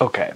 Okay,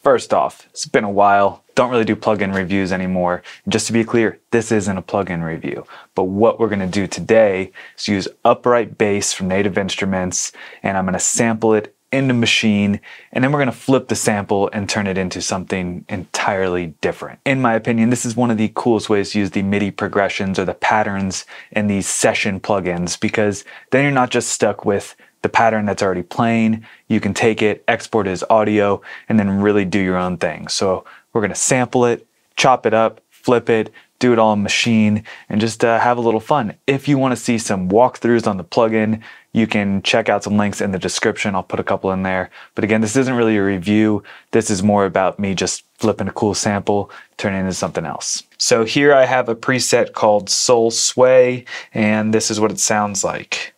first off, it's been a while. Don't really do plugin reviews anymore. And just to be clear, this isn't a plugin review. But what we're gonna do today is use upright bass from Native Instruments, and I'm gonna sample it into Maschine, and then we're gonna flip the sample and turn it into something entirely different. In my opinion, this is one of the coolest ways to use the MIDI progressions or the patterns in these session plugins, because then you're not just stuck with the pattern that's already playing. You can take it, export it as audio, and then really do your own thing. So we're gonna sample it, chop it up, flip it, do it all in Maschine, and just have a little fun. If you wanna see some walkthroughs on the plugin, you can check out some links in the description. I'll put a couple in there. But again, this isn't really a review. This is more about me just flipping a cool sample, turning it into something else. So here I have a preset called Soul Sway, and this is what it sounds like.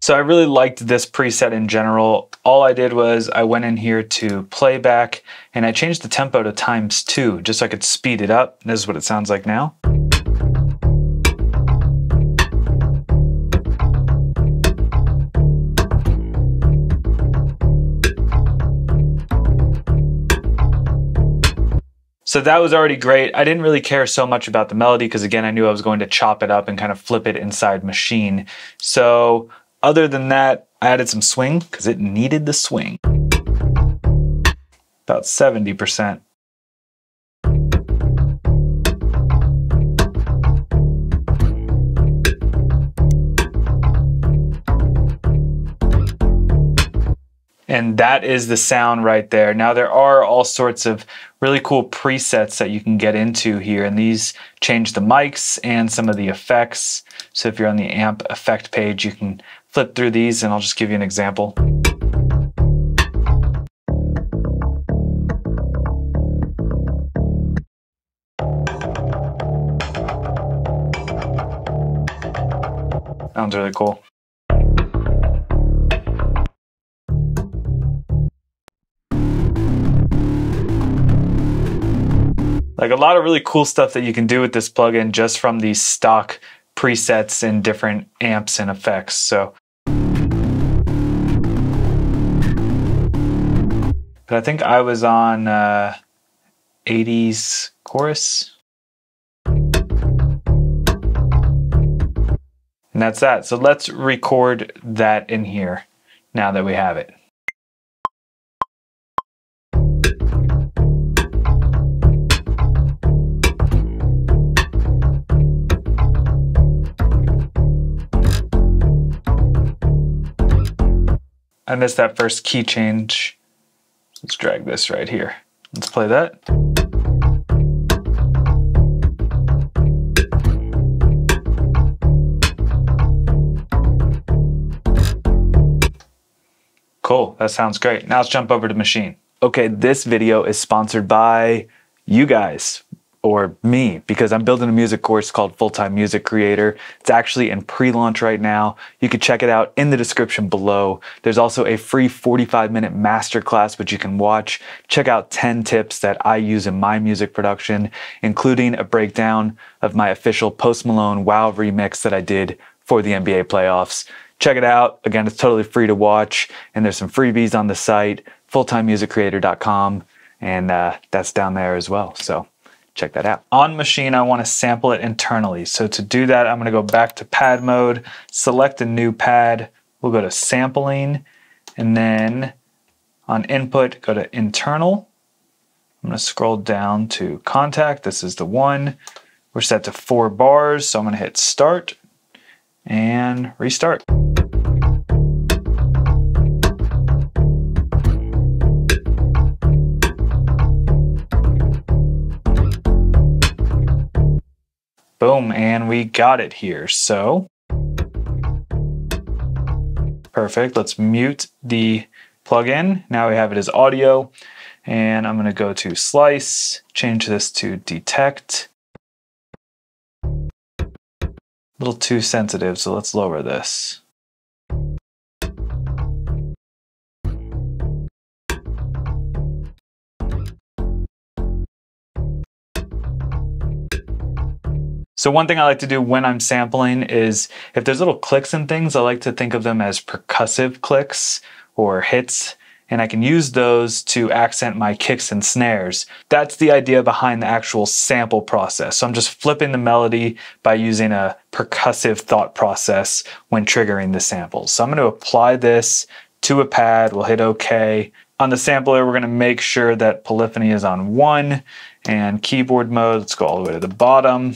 So I really liked this preset in general. All I did was I went in here to playback and I changed the tempo to ×2 just so I could speed it up. This is what it sounds like now. So that was already great. I didn't really care so much about the melody because again, I knew I was going to chop it up and kind of flip it inside Maschine. So other than that, I added some swing because it needed the swing. About 70%. And that is the sound right there. Now there are all sorts of really cool presets that you can get into here, and these change the mics and some of the effects. So if you're on the amp effect page, you can flip through these, and I'll just give you an example. Sounds really cool. Like a lot of really cool stuff that you can do with this plugin just from these stock presets and different amps and effects. So, but I think I was on 80s chorus. And that's that. So let's record that in here now that we have it. I missed that first key change. Let's drag this right here. Let's play that. Cool, that sounds great. Now let's jump over to Maschine. Okay, this video is sponsored by you guys. Or me, because I'm building a music course called Full-Time Music Creator. It's actually in pre-launch right now. You can check it out in the description below. There's also a free 45-minute masterclass which you can watch. Check out 10 tips that I use in my music production, including a breakdown of my official Post Malone Wow remix that I did for the NBA playoffs. Check it out. Again, it's totally free to watch, and there's some freebies on the site, fulltimemusiccreator.com, and that's down there as well. So check that out. On Maschine, I want to sample it internally. So to do that, I'm going to go back to pad mode, select a new pad. We'll go to sampling, and then on input, go to internal. I'm going to scroll down to contact. This is the one. We're set to 4 bars, so I'm going to hit start and restart. Boom, and we got it here. So perfect. Let's mute the plugin. Now we have it as audio. And I'm gonna go to slice, change this to detect. A little too sensitive, so let's lower this. So one thing I like to do when I'm sampling is if there's little clicks and things, I like to think of them as percussive clicks or hits, and I can use those to accent my kicks and snares. That's the idea behind the actual sample process. So I'm just flipping the melody by using a percussive thought process when triggering the samples. So I'm going to apply this to a pad. We'll hit OK. On the sampler, we're going to make sure that polyphony is on 1, and keyboard mode, let's go all the way to the bottom.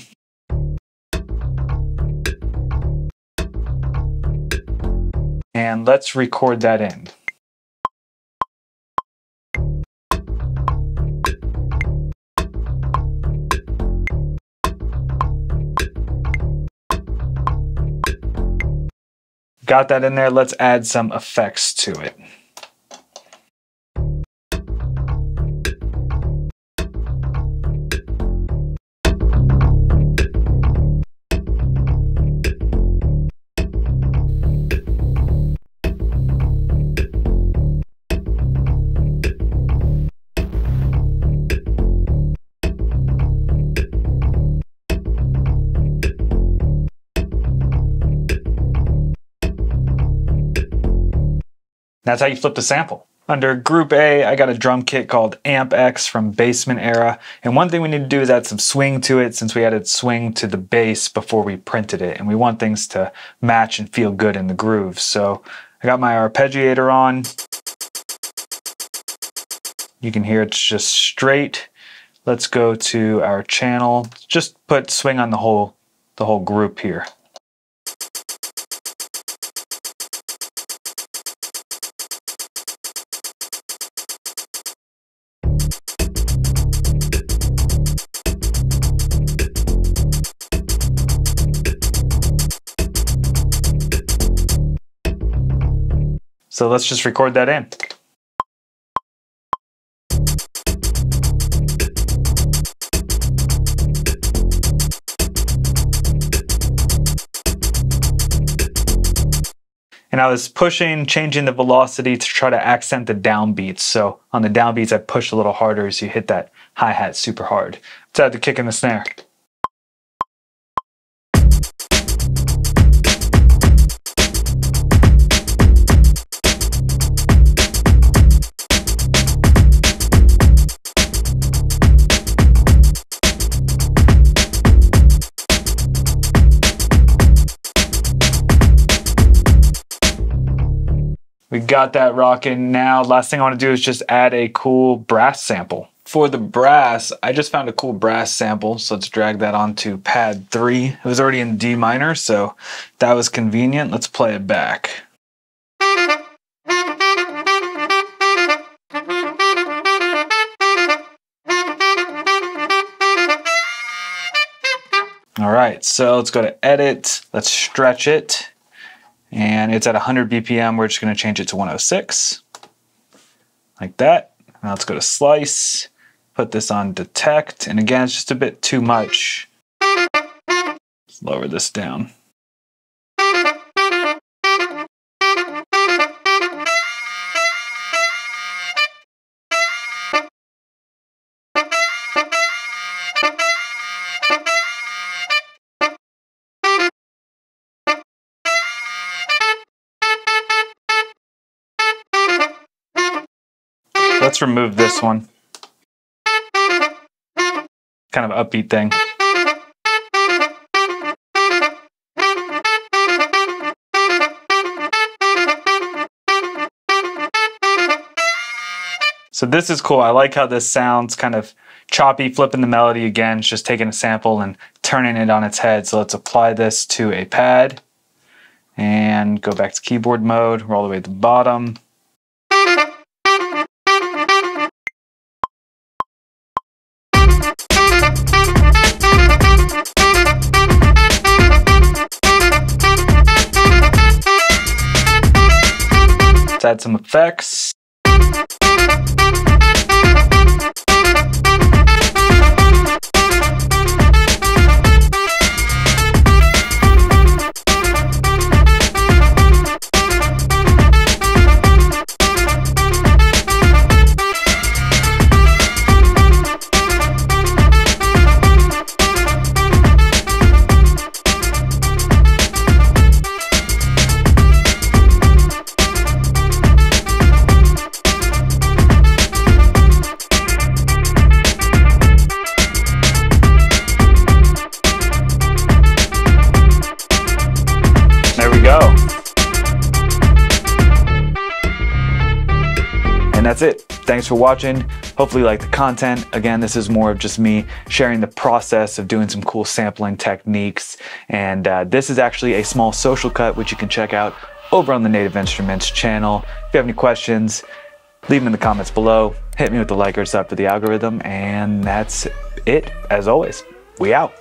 And let's record that in. Got that in there, let's add some effects to it. That's how you flip the sample. Under Group A, I got a drum kit called Amp X from Basement Era. And one thing we need to do is add some swing to it, since we added swing to the bass before we printed it. And we want things to match and feel good in the groove. So I got my arpeggiator on. You can hear it's just straight. Let's go to our channel. Just put swing on the whole group here. So let's just record that in. And I was changing the velocity to try to accent the downbeats. So on the downbeats, I push a little harder as you hit that hi-hat super hard. Let's add the kick and the snare. We got that rocking. Now, last thing I want to do is just add a cool brass sample. For the brass, I just found a cool brass sample, so let's drag that onto pad 3. It was already in D minor, so that was convenient. Let's play it back. All right, so let's go to edit. Let's stretch it. And it's at 100 BPM. We're just going to change it to 106, like that. Now let's go to slice, put this on detect. And again, it's just a bit too much. Let's lower this down. Let's remove this one. Kind of upbeat thing. So this is cool. I like how this sounds kind of choppy, flipping the melody again. It's just taking a sample and turning it on its head. So let's apply this to a pad and go back to keyboard mode. We're all the way at the bottom. Let's add some effects. And that's it. Thanks for watching. Hopefully you like the content. Again, this is more of just me sharing the process of doing some cool sampling techniques. And this is actually a small social cut, which you can check out over on the Native Instruments channel. If you have any questions, leave them in the comments below. Hit me with the like or sub for the algorithm. And that's it. As always, we out.